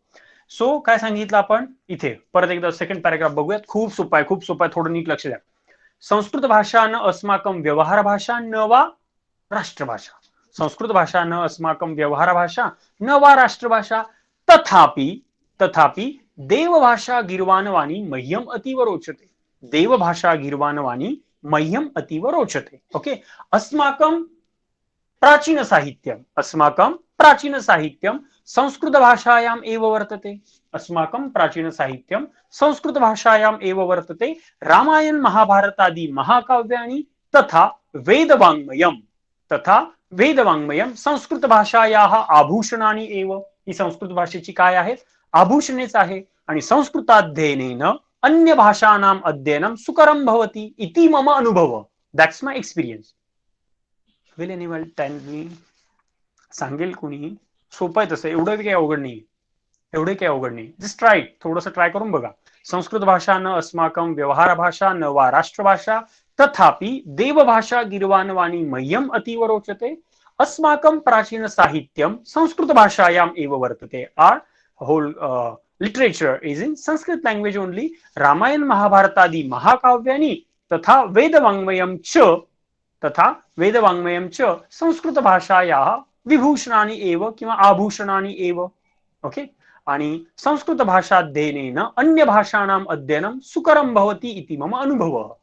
सो काय सांगितलं आपण इथे, परत एकदा सेकंड पॅराग्राफ बघूयात. खूप सोपा आहे, खूप सोपा आहे, थोडं नीट लक्ष द्या. संस्कृत भाषा न अस्माकं व्यवहार भाषा न वा राष्ट्रभाषा. संस्कृत भाषा न अस्माकं व्यवहार भाषा न वा राष्ट्रभाषा, तथापि देवभाषा गिर्वाणवाणी मह्यम अतीव रोचते. देवभाषा गिर्वाणवाणी मह्यम अतीव रोचते. ओके, अस्माकं प्राचीन साहित्यम संस्कृत भाषायाम एव वर्तते. अस्माकं प्राचीन साहित्यम संस्कृत भाषायाम एव वर्तते. रामायण महाभारतादि महाकाव्यानि तथा वेदवाङ्मयम संस्कृत भाषायाः आभूषणानि एव. ही संस्कृत भाषेची काय आहेत? आभूषणेच आहे. आणि संस्कृताध्ययनेन अन्य भाषाणाम अध्ययनम सुकरम भवति इति मम अनुभव. That's my experience. Will anyone tell me? सांगेल कोणी? सोपं आहे तसं, एवढं काही अवघड नाही. जस्ट ट्राय, थोडंसं ट्राय करून बघा. संस्कृत भाषा न अस्माकं व्यवहार भाषा न वा राष्ट्रभाषा तथापि देवभाषा गिर्वाणवाणी मह्यम अतीव रोचते. अस्माकं प्राचीन साहित्यम संस्कृत भाषायाम एव वर्तते. Our whole literature is in Sanskrit language only. Ramayana महाभारतादि महाकाव्यानि तथा वेदवाङ्मयं च संस्कृत भाषायाः विभूषणानि एव किंवा आभूषणानि एव. ओके, आणि संस्कृत भाषाध्ययनेन अन्य भाषाणाम अध्ययनम सुकरम भवति इति मम अनुभवः.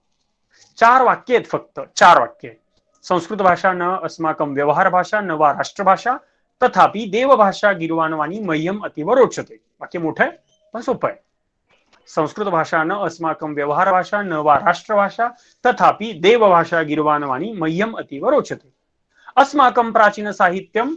4 वाक्य आहेत, फक्त 4 वाक्य. संस्कृत भाषा न अस्माकं व्यवहार भाषा न वा राष्ट्रभाषा तथापि देवभाषा गिर्वाणवाणी मह्यम अतीव रोचते. वाक्य मोठं आहे पण सोपं आहे. संस्कृत भाषा न अस्माकं व्यवहार भाषा न वा राष्ट्रभाषा तथापि देवभाषा गिर्वाणवाणी मह्यम अतीव रोचते. अस्माकं प्राचीन साहित्यम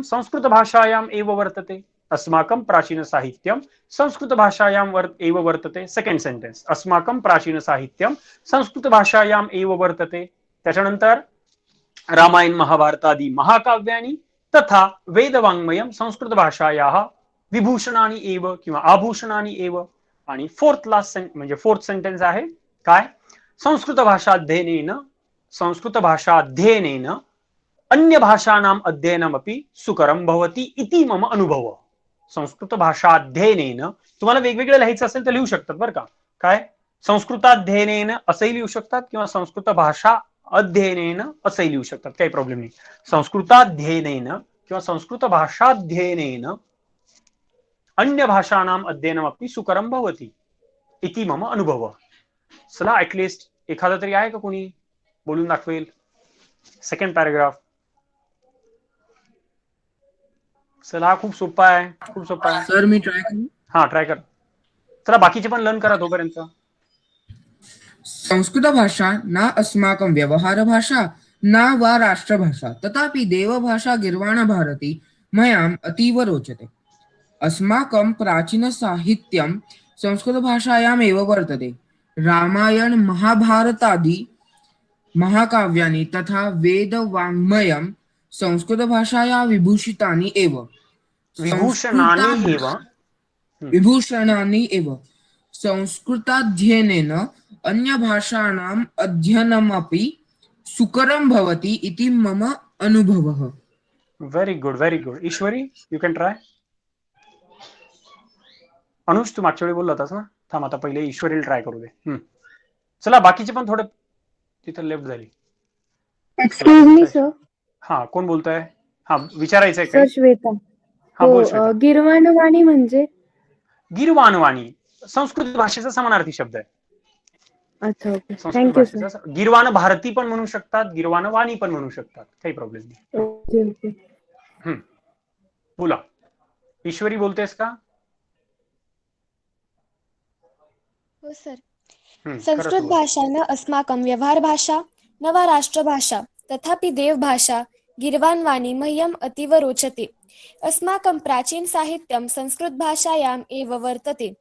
संस्कृत भाषायाम एव वर्तते. अस्माकं प्राचीन साहित्यम संस्कृत भाषायाम एव वर्तते. सेकंड सेंटेन्स, अस्माकं प्राचीन साहित्यम संस्कृत भाषायाम एव वर्तते. त्याच्यानंतर रामायण महाभारतादि महाकाव्यानि तथा वेदवाङ्मयं संस्कृत भाषायाः विभूषणानि एव किंवा आभूषणानि एव. आणि फोर्थ सेंटेन्स आहे काय? संस्कृत भाषाध्ययनेन अन्य भाषाणाम अध्ययनमपि सुकरम भवति इति मम अनुभव. संस्कृत भाषाध्ययनेन, तुम्हाला वेगवेगळं लिहायचं असेल तर लिहू शकतात बरं का. काय? संस्कृताध्ययनेन असंही लिहू शकतात किंवा संस्कृत भाषा अध्ययनेन असंही लिहू शकतात, काही प्रॉब्लेम नाही. संस्कृताध्ययनेन किंवा संस्कृत भाषाध्ययनेन अन्य भाषाणाम अध्ययनमपि सुकरम भवति इति मम अनुभव. चला, ऍटलिस्ट एखादा तरी आहे का कोणी बोलून दाखवेल? Second paragraph. चला, खूप सोपा आहे. सर मी ट्राय करू? हा, ट्राय कर. चला, बाकीचे पण लर्न करा तोपर्यंत. संस्कृत भाषा न अस्माकं व्यवहार भाषा न वा राष्ट्रभाषा तथापि देवभाषा गिर्वाण भारती मह्यम अतीव रोचते. अस्माकं प्राचीन साहित्यम संस्कृत भाषायाम एव वर्तते. रामायण महाभारतादि महाकाव्यानि तथा वेदवाङ्मयं संस्कृत भाषाया विभूषणानि एव. संस्कृताध्ययनेन अन्य भाषाणाम अध्ययनमपि सुकरम भवति इति मम अनुभवः. Very good. Ishwari, you can try. Anush, तू मागच्या वेळी बोलला होतास ना? थांब, आता पहिले ईश्वरीला ट्राय करू दे. चला, बाकीचे पण थोडे तिथं लेफ्ट झाली. Excuse me sir. हा, कोण बोलतोय? हा, विचारायचंय सर, श्वेता. हा, बोल श्वेता. गिर्वाणवाणी म्हणजे? गिर्वाणवाणी संस्कृत भाषेचा समानार्थी शब्द आहे. अच्छा, ओके. Sanskrit thank you sir. भाषेचा गिर्वाण भारती पण म्हणू शकतात, गिर्वाणवाणी पण म्हणू शकतात, काही प्रॉब्लेम नाही. ओके. बोला, ईश्वरी बोलतेस का? हो सर. संस्कृत भाषा न अस्माकं व्यवहार भाषा न वा राष्ट्रभाषा तथापि देवभाषा गिर्वाणवाणी मह्यम अतीव रोचते. अस्माकं प्राचीन साहित्यं संस्कृत भाषायाम एव वर्तते.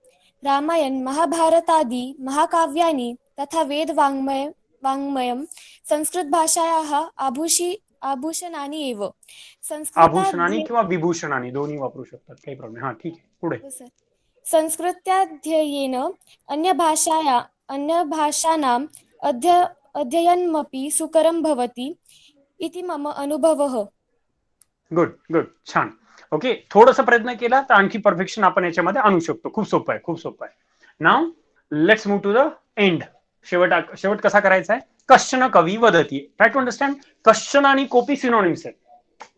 रामायण महाभारतादि महाकाव्यानि तथा वेदवाङ्मयं संस्कृत भाषायाः आभूषणानि एव. आभूषणानि किंवा विभूषणानि दोन्ही वापरू शकतात, काही प्रॉब्लेम. हा, ठीक आहे, पुढे. हो सर. संस्कृत्याध्ययेन अन्यभाषाणाम् अध्ययनमपि सुकरं भवति इति मम अनुभवः. गुड गुड, छान. ओके, थोडासा प्रयत्न केला तर आणखी परफेक्शन आपण याच्यामध्ये आणू शकतो. खूप सोपं आहे, खूप सोपं आहे. Now let's move to the end. शेवट कसा करायचा आहे? कश्चन कवी वदती. Try to understand. कश्चन आणि कोपी सिनोनिम्स आहेत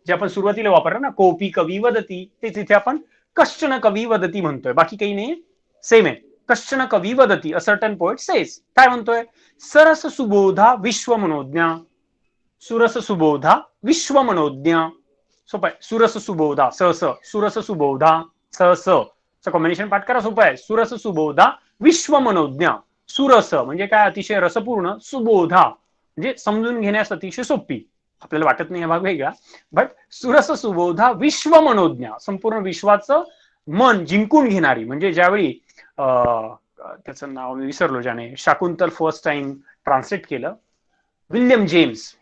जे आपण सुरुवातीला वापरलं ना, कोपी कवी वदती, ते तिथे आपण कश्चन कवी वदती म्हणतोय, बाकी काही नाही, सेम आहे. कश्चन कवी वदती, अ सर्टन पोएट सेज. काय म्हणतोय? सरस सुबोधा विश्व मनोज्ञा. सुरस सुबोधा विश्व मनोज्ञा. सोपं आहे. सुरस सुबोधा, स सुरस सुबोधा, स कॉम्बिनेशन पाठ करा. सोपं आहे. सुरस सुबोधा विश्व मनोज्ञा. सुरस म्हणजे काय? अतिशय रसपूर्ण. सुबोधा म्हणजे समजून घेण्यास अतिशय सोपी. आपल्याला वाटत नाही हा भाग वेगळा, बट सुरस सुबोधा विश्व मनोज्ञा, संपूर्ण विश्वाचं मन जिंकून घेणारी. म्हणजे ज्यावेळी त्याचं नाव मी विसरलो, ज्याने शाकुंतल फर्स्ट टाइम ट्रान्सलेट केलं, विल्यम जेम्स.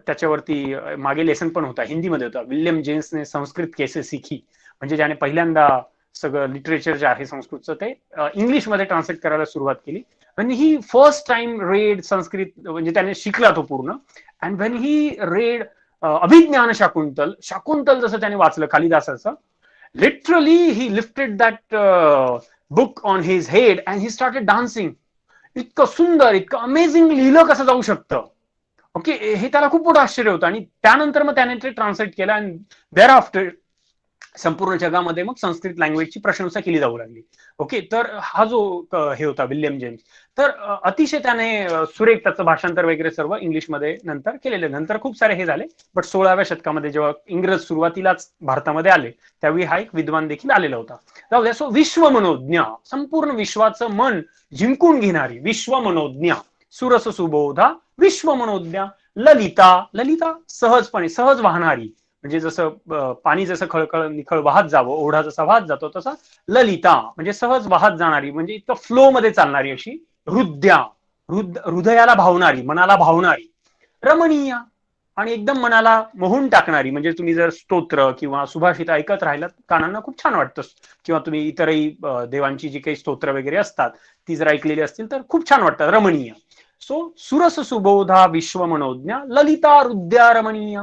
त्याच्यावरती मागे लेसन पण होता, हिंदीमध्ये होता. विल्यम जेम्सने संस्कृत कैसे सीखी, म्हणजे ज्याने पहिल्यांदा सगळं लिटरेचर जे आहे संस्कृतचं ते इंग्लिशमध्ये ट्रान्सलेट करायला सुरुवात केली. when he first time read Sanskrit, म्हणजे त्याने शिकला तो पूर्ण. and when he read अभिज्ञान शाकुंतल जसं त्याने वाचलं कालिदासाचं, literally he lifted that book on his head and he started dancing. इतकं सुंदर, इतकं अमेझिंग लिहिलं कसं जाऊ शकतं. ओके, हे त्याला खूप मोठं आश्चर्य होतं. आणि त्यानंतर मग त्याने ते ट्रान्सलेट केलं आणि देअर आफ्टर संपूर्ण जगामध्ये मग संस्कृत लँग्वेजची प्रशंसा केली जाऊ लागली. ओके, तर हा जो हे होता विल्यम जेम्स, तर अतिशय त्याने सुरेख त्याचं भाषांतर वगैरे सर्व इंग्लिशमध्ये नंतर केलेले. नंतर खूप सारे हे झाले, बट 16व्या शतकामध्ये जेव्हा इंग्रज सुरुवातीलाच भारतामध्ये आले त्यावेळी हा एक विद्वान देखील आलेला होता. जाऊ द्या. सो विश्व मनोज्ञा, संपूर्ण विश्वाचं मन जिंकून घेणारी, विश्व मनोज्ञा. सुरस सुबोधा विश्व मनोज्ञा. ललिता सहजपणे, सहज वाहणारी. म्हणजे जसं पाणी जसं खळखळ निखळ वाहत जावं, ओढा जसा वाहत जातो तसा ललिता म्हणजे सहज वाहत जाणारी, म्हणजे इतकं फ्लो मध्ये चालणारी अशी. हृदयाला भावणारी, मनाला भावणारी. रमणीय आणि एकदम मनाला मोहून टाकणारी. म्हणजे तुम्ही जर स्तोत्र किंवा सुभाषित ऐकत राहिलात, कानांना खूप छान वाटतं. किंवा तुम्ही इतरही देवांची जी काही स्तोत्र वगैरे असतात ती जर ऐकलेली असतील तर खूप छान वाटतं. रमणीय. सो सुरस सुबोधा विश्व मनोज्ञा ललिता हृदया रमणीय.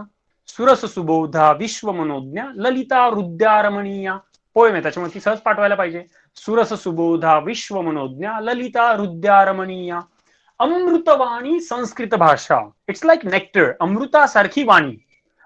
सुरस सुबोधा विश्व मनोज्ञा ललिता हृदया रमणीय. पोएम आहे त्याच्यामुळे ती सहज पाठवायला पाहिजे. सुरस सुबोधा विश्व मनोज्ञा ललिता हृदया रमणीय. अमृतवाणी संस्कृत भाषा. इट्स लाईक नेक्टर, अमृतासारखी वाणी.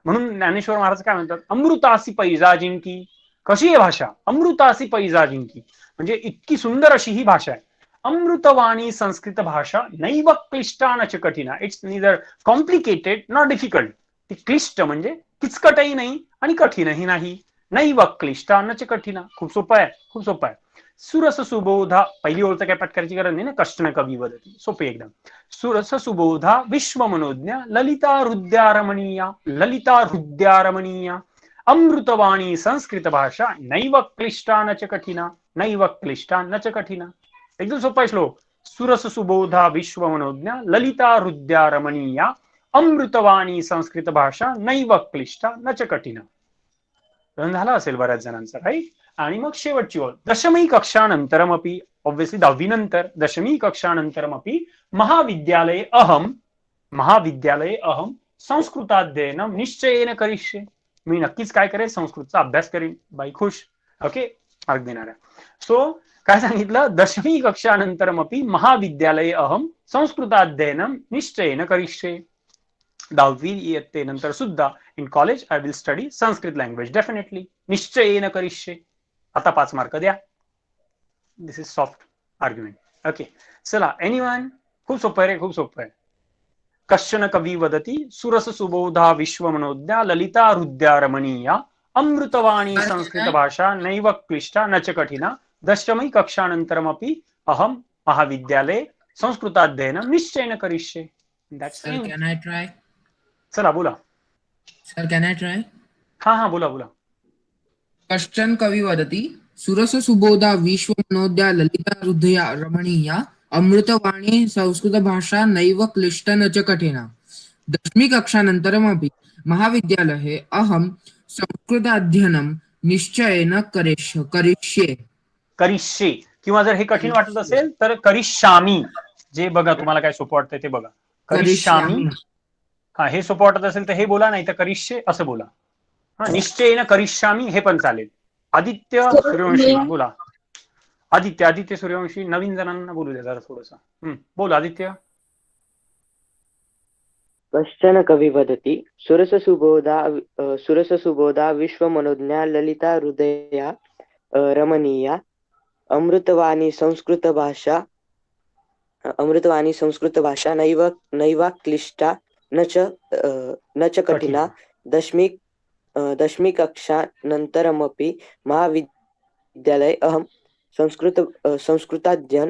म्हणून ज्ञानेश्वर महाराज काय म्हणतात? अमृतासी पैजा जिंकी. कशी आहे भाषा? अमृतासी पैजा जिंकी, म्हणजे इतकी सुंदर अशी ही भाषा आहे. अमृतवाणी संस्कृत भाषा नैव क्लिष्टा न च कठिना. It's neither complicated not difficult. ती क्लिष्ट म्हणजे किचकटही नाही आणि कठीणही नाही. नैव क्लिष्टा न च कठिना. खूप सोपं आहे, खूप सोपं आहे. सुरस सुबोधा, पहिली ओळख काय पाठ करायची गरज नाही ना. कष्टन कवी वदती, सोपे एकदम. सुरस सुबोधा विश्व मनोज्ञा ललिता हृदया रमणीया. ललिता हृदया रमणीया. अमृतवाणी संस्कृत भाषा नैव क्लिष्टा न च कठिना. नैव क्लिष्टा न च कठिना. एकदम सोपा आहे श्लोक. सुरस सुबोधा विश्व मनोज्ञा ललिता हृदया रमणीया. अमृतवाणी संस्कृत भाषा नैव क्लिष्टा न च कठिना. झाला असेल बऱ्याच जणांचा, राईट. आणि मग शेवटची ओळ. दशमी कक्षानंतरमपि, ऑब्व्हियसली 10वी नंतर, दशमी कक्षानंतरमपि महाविद्यालये अहम संस्कृताध्ययनं निश्चयेन करिष्ये. मी नक्कीच काय करेन? संस्कृतचा अभ्यास करेन. बाई खुश. ओके, मार्क देणार आहे. सो काय सांगितलं? दशमी कक्षानंतरमपि महाविद्यालये अहम संस्कृताध्ययनं निश्चयेन करिष्ये. 10वी इयत्तेनंतर सुद्धा in college I will study Sanskrit language definitely. निश्चयेन करिष्ये. आता 5 मार्क द्या. दिस इज सॉफ्ट आर्ग्युमेंट. ओके, चला. एनीवन? खूप सोपं आहे रे, खूप सोपं आहे. कश्चन कवी वदती सुरस सुबोधा विश्व मनोज्ञा ललिता हृदया रमणीया. अमृतवाणी संस्कृत भाषा नैव क्लिष्टा न च कठिना. दशमी कक्षानंतरमपि अहम महाविद्यालये संस्कृताध्ययनं निश्चयेन करिष्ये. That's Sir, it. can I try? चला बोला. Sir, can I try? हा बोला बोला. कश्चन कवी वदति सुरस सुबोधा विश्व मनोज्ञा ललिता हृदया रमणीया. अमृतवाणी संस्कृत भाषा नैव क्लिष्टा न च कठिना. दशमी कक्षानन्तरमपि महाविद्यालये अहं संस्कृताध्ययनं निश्चयेन करिष्ये. करिष्ये, किंवा जर हे कठीण वाटत असेल तर करिष्यामी. जे बघा तुम्हाला काय सोपं वाटतंय ते बघा. करिष्यामी, हा हे सोपं वाटत असेल तर हे बोला, नाही तर करिष्ये असं बोला. हा, निश्चयेन करिष्यामी हे पण चालेल. आदित्य सूर्यवंशी बोला. आदित्य सूर्यवंशी, नवीन जणांना बोलू द्या जरा थोडस. बोल आदित्य. कश्चन कवी वदति सुरससुबोधा विश्वमनोज्ञा ललिता हृदया रमणीया अमृतवाणी संस्कृत भाषा नैव क्लिष्टा न च कठिना. दशमी कक्षानन्तरमपि महाविद्यालये अहं संस्कृताध्ययन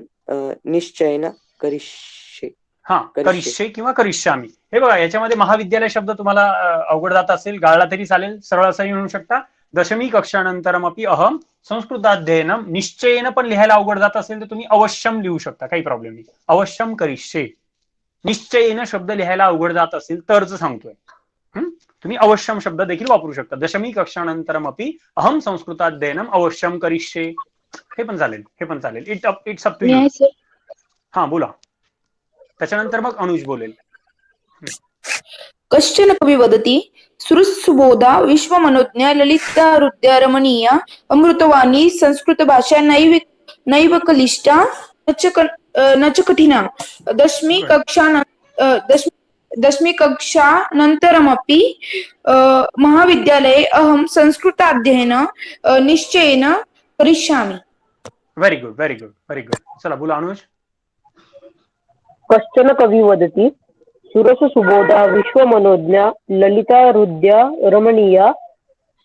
निश्चयेन करिष्ये. हा, करिष्ये किंवा करिष्यामी. हे बघा, याच्यामध्ये महाविद्यालय शब्द तुम्हाला अवघड जात असेल, गाळला तरी चालेल, सरळ असंही म्हणू शकता. दशमी कक्षानंतरमपि अहम संस्कृताध्ययनम. निश्चयेन पण लिहायला अवघड जात असेल तर तुम्ही अवश्यम लिहू शकता, काही प्रॉब्लेम नाही. अवश्यम करिष्ये. निश्चयेन शब्द लिहायला अवघड जात असेल तरच सांगतोय. तुम्ही अवश्यम शब्द देखील वापरू शकता. दशमी कक्षानंतरमपि अहम संस्कृताध्ययनम अवश्यम करिष्ये. हे पण चालेल. It's up to you. हा बोला. त्याच्यानंतर मग अनुज बोलेल. कश्चन कवी वदति सुरसुबोधा विश्वमनोज्ञा ललिता हृदया रमणीया अमृतवाणी संस्कृत भाषा नैव क्लिष्टा न च कठिना. दशमी कक्षानन्तरमपि महाविद्यालये अहं संस्कृताध्ययन निश्चयेन करिष्यामि. Very good. चला बोला अनुज. कश्चन कवी वदति सुरससुबोधा विश्वमनोज्ञा ललिता हृदया रमणीया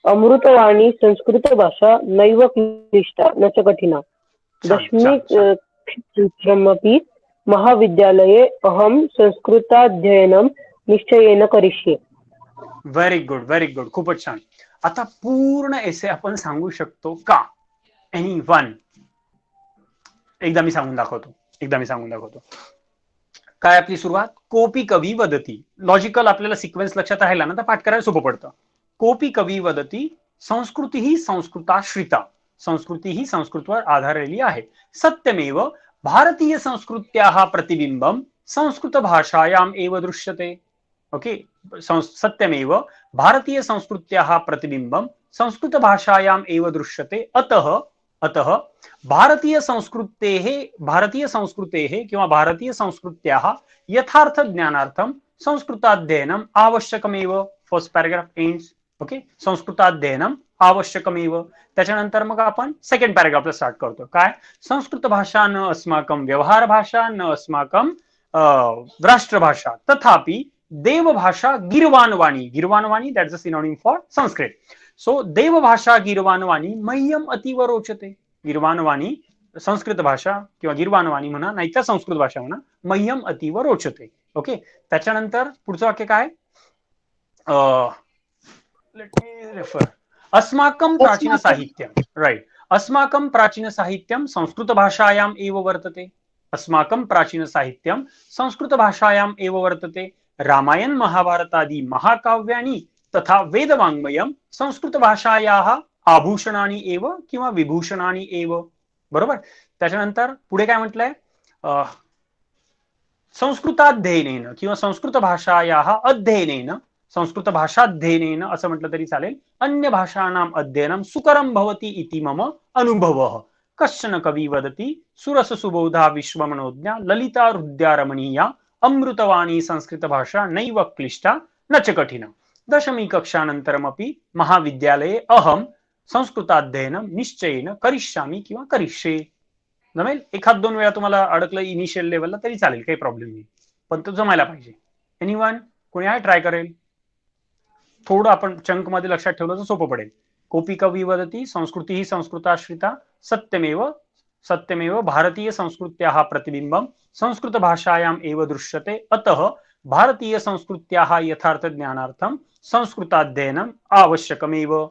अमृतवाणी संस्कृत भाषा नैव क्लिष्टा न च कठिना. दशमी महाविद्यालये अहम संस्कृताध्ययनम निश्चयेन करिष्ये. Very good. खूपच छान. आता पूर्ण एसे आपण सांगू शकतो का? एनीवन? एकदा मी सांगून दाखवतो. काय आपली सुरुवात? कोपी कवी वदती. लॉजिकल आपल्याला सिक्वेन्स लक्षात राहिला ना तर पाठ करायला सोपं पडतं. कोपी कवी वदती संस्कृती ही संस्कृताश्रिता. संस्कृती ही संस्कृतवर आधारलेली आहे. सत्यमेव भारतीय संस्कृत्याः प्रतिबिंबम संस्कृत भाषायाम एव दृश्यते. ओके, सत्यमेव भारतीय संस्कृत्याः प्रतिबिंबम संस्कृत भाषायाम एव दृश्यते. अतः भारतीय संस्कृतेः किंवा भारतीय संस्कृत्याः यथार्थ ज्ञानार्थम संस्कृताध्ययनम आवश्यकमेव. First paragraph ends. ओके, संस्कृताध्ययनम आवश्यकमेव. त्याच्यानंतर मग आपण सेकंड पॅराग्राफला स्टार्ट करतो. काय? संस्कृत भाषा न अस्माकं व्यवहार भाषा न अस्माकं राष्ट्रभाषा तथापि देवभाषा गिरवाणवाणी that's a synonym for Sanskrit. So देवभाषा गिरवाणवाणी मह्यम अतीव रोचते. गिरवाणवाणी संस्कृत भाषा किंवा गिरवाणवाणी म्हणा, नाहीतर संस्कृत भाषा म्हणा, मह्यम अतीव रोचते. ओके, त्याच्यानंतर पुढचं वाक्य काय? Let me refer. अस्माकं प्राचीन साहित्यम. राईट. अस्माकं प्राचीन साहित्यम संस्कृत भाषायाम एव वर्तते. अस्माकं प्राचीन साहित्यम संस्कृत भाषायाम एव वर्तते. रामायण महाभारतादि महाकाव्यानि तथा वेदवाङ्मयम संस्कृत भाषायाः आभूषणानि एव किंवा विभूषणानि एव. बरोबर. त्याच्यानंतर पुढे काय म्हटलंय? संस्कृताध्ययनेन किंवा संस्कृत भाषायाः अध्ययनेन, संस्कृत भाषाध्ययनेन असं म्हटलं तरी चालेल, अन्य भाषाणाम अध्ययनम सुकरम भवति इति मम अनुभवः. कश्चन कवी वदति सुरस सुबोधा विश्वमनोज्ञा ललिता हृदया रमणीया अमृतवाणी संस्कृत भाषा नैव क्लिष्टा न च कठिना. दशमी कक्षानंतरमपि महाविद्यालये अहम संस्कृताध्ययनम निश्चयेन करिष्यामी किंवा करिष्ये. जमेल. एखाद दोन वेळा तुम्हाला अडकलं इनिशियल लेवलला तरी चालेल, काही प्रॉब्लेम नाही, पण तो जमायला पाहिजे. एनीवन? कोणी आहे ट्राय करेल? थोडं आपण चंक मध्ये लक्षात ठेवलं तर सोपं पडेल. कोपी कवी वदती संस्कृती ही संस्कृताश्रिता. सत्यमेव भारतीय संस्कृत्याः प्रतिबिंबम संस्कृत भाषायाम एव दृश्यते. अतः भारतीय संस्कृत्याः यथार्थ ज्ञानार्थम संस्कृताध्ययनम आवश्यकमेव.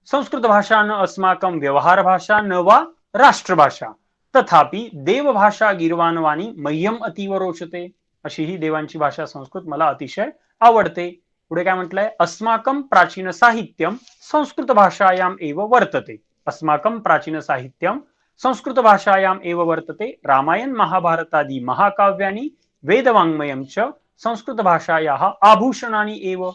संस्कृत भाषा न अस्माकं व्यवहार भाषा न वा राष्ट्रभाषा तथापि देवभाषा गिरवाणवाणी मह्यम अतीव रोचते. अशी ही देवांची भाषा संस्कृत मला अतिशय आवडते. पुढे काय म्हटलंय? अस्माकं प्राचीन साहित्यम संस्कृत भाषायाम एव वर्तते. अस्माकं प्राचीन साहित्यम संस्कृतभाषायाम् एव वर्तते रामायण महाभारतादि महाकाव्यानि वेदवाङ्मयं च संस्कृतभाषायाः आभूषणानि एव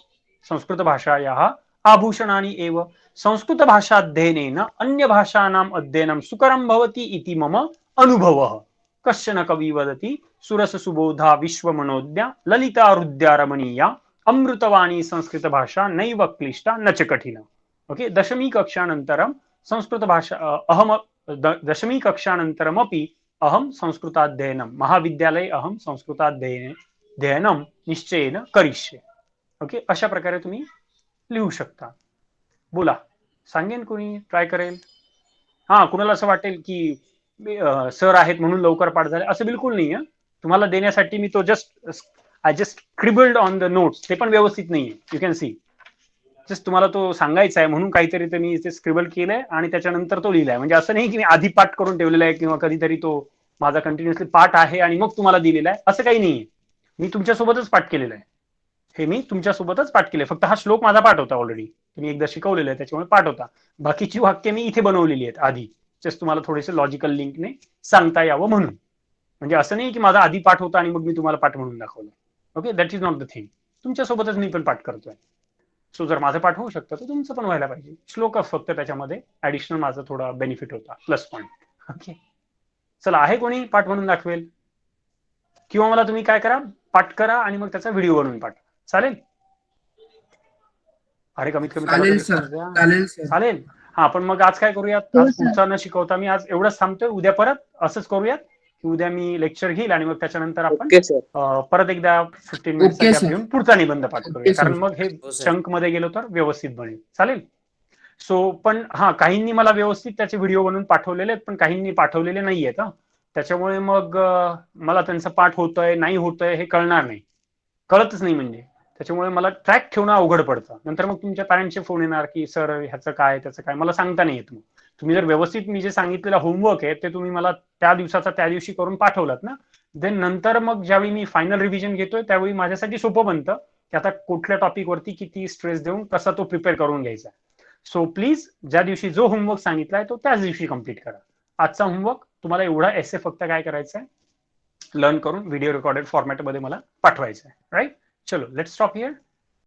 संस्कृतभाषायाः आभूषणानि एव संस्कृतभाषाध्ययनेन अन्यभाषाणाम् अध्ययनं सुकरं भवति इति मम अनुभवः कश्चन कवि वदति सुरससुबोधा विश्वमनोज्ञा ललिता हृद्या रमणीया अमृतवाणी संस्कृतभाषा नैव क्लिष्टा न च कठिना। ओके, दशमी कक्षानन्तरं संस्कृतभाषा दशमी कक्षानन्तरमपि अहं संस्कृताध्ययनं महाविद्यालये अहं संस्कृताध्ययनं निश्चयेन करिष्ये। ओके, अशा प्रकारे तुम्ही लिहू शकता। बोला, सांगेन कोणी, ट्राय करेल? हा, कुणाला असं वाटेल की सर आहेत म्हणून लवकर पाठ झाले, असं बिलकुल नाही आहे। तुम्हाला देण्यासाठी मी तो I just scribbled on the notes, ते पण व्यवस्थित नाहीये, यू कॅन सी। जस्ट तुम्हाला तो सांगायचा आहे म्हणून काहीतरी ते मी इथे स्क्रिबल केलंय आणि त्याच्यानंतर तो लिहिलाय। म्हणजे असं नाही की मी आधी पाठ करून ठेवलेला आहे किंवा कधीतरी तो माझा कंटिन्युअसली पाठ आहे आणि मग तुम्हाला दिलेला आहे, असं काही नाहीये। मी तुमच्यासोबतच पाठ केलेलं आहे, हे मी तुमच्यासोबतच पाठ केले। फक्त हा श्लोक माझा पाठ होता, ऑलरेडी तुम्ही एकदा शिकवलेला आहे त्याच्यामुळे पाठ होता। बाकीची वाक्य मी इथे बनवलेली आहेत आधी, जस्ट तुम्हाला थोडेसे लॉजिकल लिंकने सांगता यावं म्हणून। म्हणजे असं नाही की माझा आधी पाठ होता आणि मग मी तुम्हाला पाठ म्हणून दाखवलं। Okay, that is not the thing. तुमच्यासोबतच मी पण पाठ करतोय, सो जर माझं पाठ होऊ शकतं तर तुमचं पण व्हायला पाहिजे। श्लोक फक्त त्याच्यामध्ये ऍडिशनल माझा थोडा बेनिफिट होता, प्लस पॉईंट। ओके, चला, आहे कोणी पाठ म्हणून दाखवेल? किंवा मला तुम्ही काय करा, पाठ करा आणि मग त्याचा व्हिडिओ बनवून पाठवा, चालेल? अरे कमीत कमी त्याला तरी response द्या. चालेल सर. चालेल। हा, पण मग आज काय करूयात, आज पुढचा न शिकवता मी आज एवढंच थांबतोय। उद्या परत असंच करूयात की उद्या मी लेक्चर घेईल आणि मग त्याच्यानंतर आपण ओके सर. परत एकदा 15 मिनिटचा ओके गॅप सर. घेऊन पुढचा निबंध पाठ ओके करूया, सर. कारण मग हे हो सर. चंक मध्ये गेलो तर व्यवस्थित बनेल, चालेल? सो पण हा, काहींनी मला व्यवस्थित त्याचे व्हिडिओ बनवून पाठवलेले आहेत, पण काहींनी पाठवलेले नाहीयेत। त्याच्यामुळे मग मला त्यांचं पाठ होतंय नाही होतंय हे कळणार नाही, कळतच नाही। म्हणजे त्याच्यामुळे मला ट्रॅक ठेवणं अवघड पडतं। नंतर मग तुमच्या पॅरेंट्सचे फोन येणार की सर ह्याचं काय त्याचं काय, मला सांगता नाही येत। मग तुम्ही जर व्यवस्थित मी जे सांगितलेलं होमवर्क आहे ते तुम्ही मला त्या दिवसाचा त्या दिवशी करून पाठवलात ना, देन नंतर मग ज्यावेळी मी फायनल रिव्हिजन घेतोय त्यावेळी माझ्यासाठी सोपं बनतं की आता कुठल्या टॉपिकवरती किती स्ट्रेस देऊन कसा तो प्रिपेअर करून घ्यायचा। सो प्लीज, ज्या दिवशी जो होमवर्क सांगितलाय तो त्याच दिवशी कम्प्लीट करा। आजचा होमवर्क तुम्हाला एवढा एसे फक्त काय करायचं आहे, लर्न करून व्हिडिओ रेकॉर्डेड फॉर्मॅटमध्ये मला पाठवायचं आहे, राईट? चलो, लेट्स स्टॉप हियर।